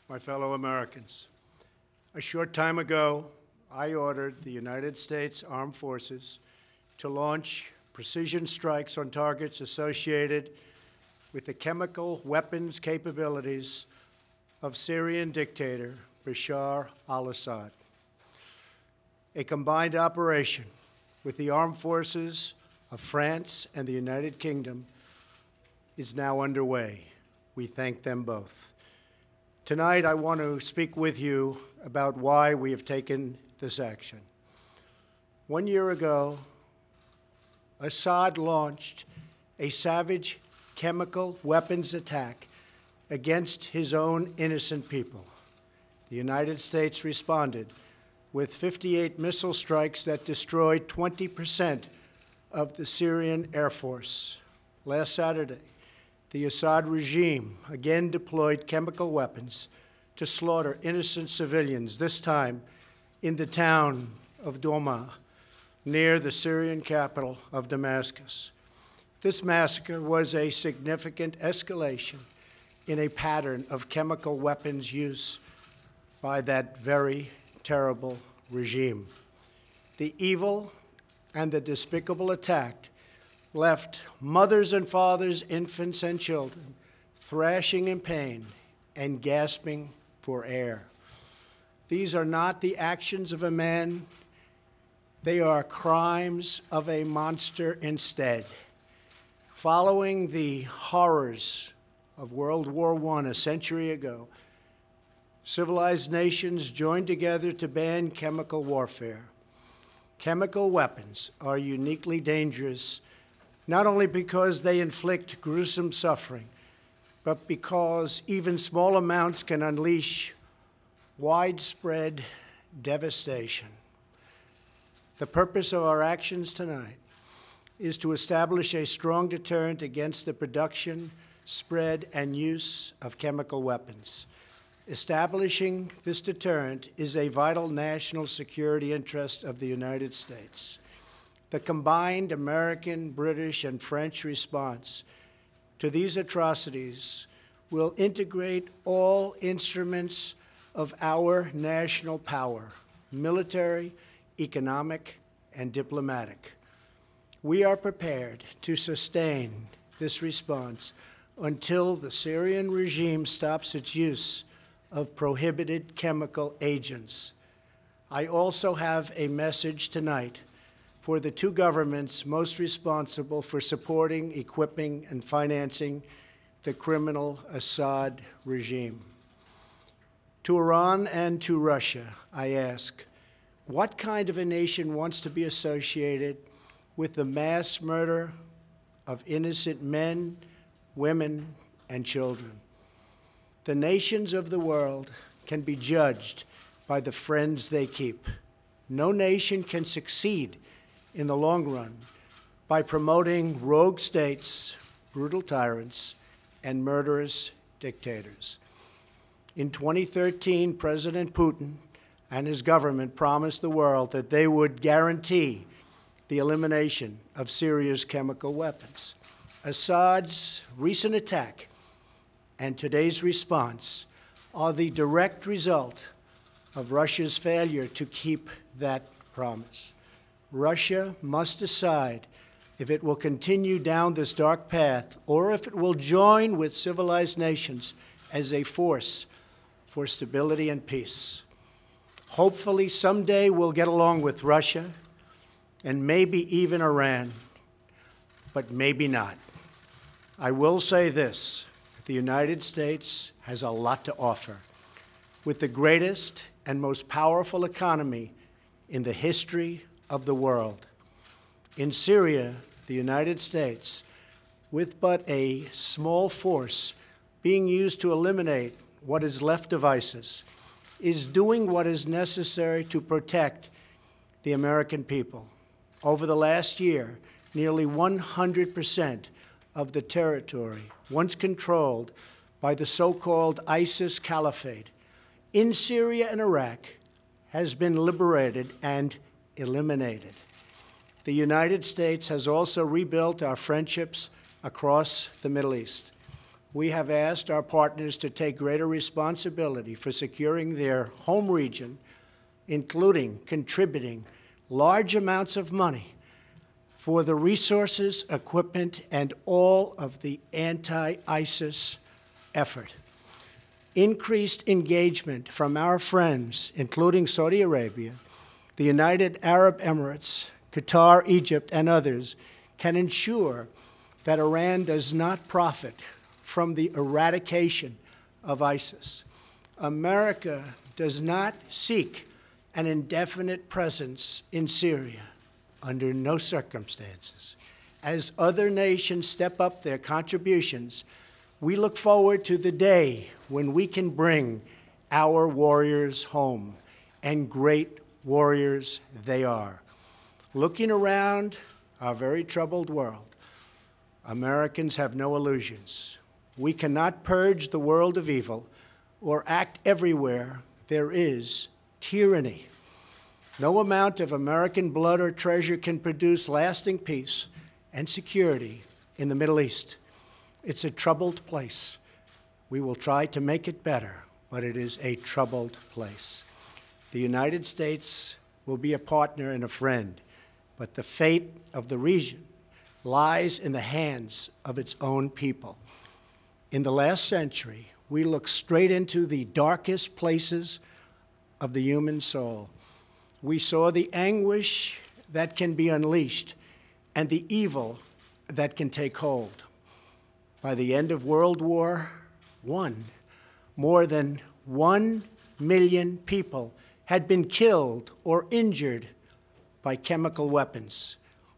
my fellow Americans. A short time ago, I ordered the United States Armed Forces to launch precision strikes on targets associated with the chemical weapons capabilities of Syrian dictator Bashar al-Assad. A combined operation with the armed forces of France and the United Kingdom is now underway. We thank them both. Tonight, I want to speak with you about why we have taken this action. 1 year ago, Assad launched a savage chemical weapons attack against his own innocent people. The United States responded with 58 missile strikes that destroyed 20% of the Syrian Air Force. Last Saturday, the Assad regime again deployed chemical weapons to slaughter innocent civilians, this time in the town of Douma, near the Syrian capital of Damascus. This massacre was a significant escalation in a pattern of chemical weapons use by that very terrible regime. The evil and the despicable attack left mothers and fathers, infants and children thrashing in pain and gasping for air. These are not the actions of a man. They are crimes of a monster instead. Following the horrors of World War I a century ago, civilized nations joined together to ban chemical warfare. Chemical weapons are uniquely dangerous, not only because they inflict gruesome suffering, but because even small amounts can unleash widespread devastation. The purpose of our actions tonight is to establish a strong deterrent against the production, spread, and use of chemical weapons. Establishing this deterrent is a vital national security interest of the United States. The combined American, British, and French response to these atrocities will integrate all instruments of our national power, military, economic, and diplomatic. We are prepared to sustain this response until the Syrian regime stops its use of prohibited chemical agents. I also have a message tonight for the two governments most responsible for supporting, equipping, and financing the criminal Assad regime. To Iran and to Russia, I ask, what kind of a nation wants to be associated with the mass murder of innocent men, women, and children? The nations of the world can be judged by the friends they keep. No nation can succeed in the long run by promoting rogue states, brutal tyrants, and murderous dictators. In 2013, President Putin and his government promised the world that they would guarantee the elimination of Syria's chemical weapons. Assad's recent attack and today's response are the direct result of Russia's failure to keep that promise. Russia must decide if it will continue down this dark path or if it will join with civilized nations as a force for stability and peace. Hopefully, someday we'll get along with Russia and maybe even Iran, but maybe not. I will say this, the United States has a lot to offer. With the greatest and most powerful economy in the history of the world. In Syria, the United States, with but a small force being used to eliminate what is left of ISIS, is doing what is necessary to protect the American people. Over the last year, nearly 100% of the territory once controlled by the so-called ISIS Caliphate in Syria and Iraq has been liberated and eliminated. The United States has also rebuilt our friendships across the Middle East. we have asked our partners to take greater responsibility for securing their home region, including contributing large amounts of money for the resources, equipment, and all of the anti-ISIS effort. Increased engagement from our friends, including Saudi Arabia, the United Arab Emirates, Qatar, Egypt, and others, can ensure that Iran does not profit from the eradication of ISIS. America does not seek an indefinite presence in Syria under no circumstances. As other nations step up their contributions, we look forward to the day when we can bring our warriors home, and great warriors they are. Looking around our very troubled world, Americans have no illusions. We cannot purge the world of evil or act everywhere there is tyranny. No amount of American blood or treasure can produce lasting peace and security in the Middle East. It's a troubled place. We will try to make it better, but it is a troubled place. The United States will be a partner and a friend, but the fate of the region lies in the hands of its own people. In the last century, we looked straight into the darkest places of the human soul. We saw the anguish that can be unleashed and the evil that can take hold. By the end of World War I, more than 1 million people had been killed or injured by chemical weapons.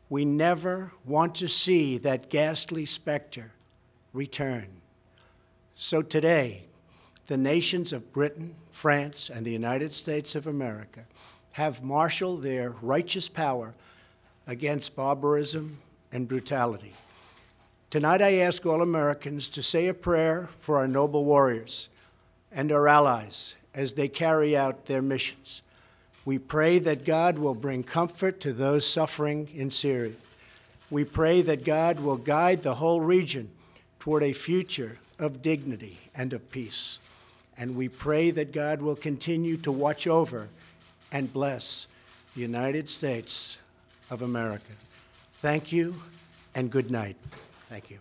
We never want to see that ghastly specter return. So today, the nations of Britain, France, and the United States of America have marshaled their righteous power against barbarism and brutality. Tonight, I ask all Americans to say a prayer for our noble warriors and our allies as they carry out their missions. We pray that God will bring comfort to those suffering in Syria. We pray that God will guide the whole region toward a future of dignity and of peace. And we pray that God will continue to watch over and bless the United States of America. Thank you and good night. Thank you.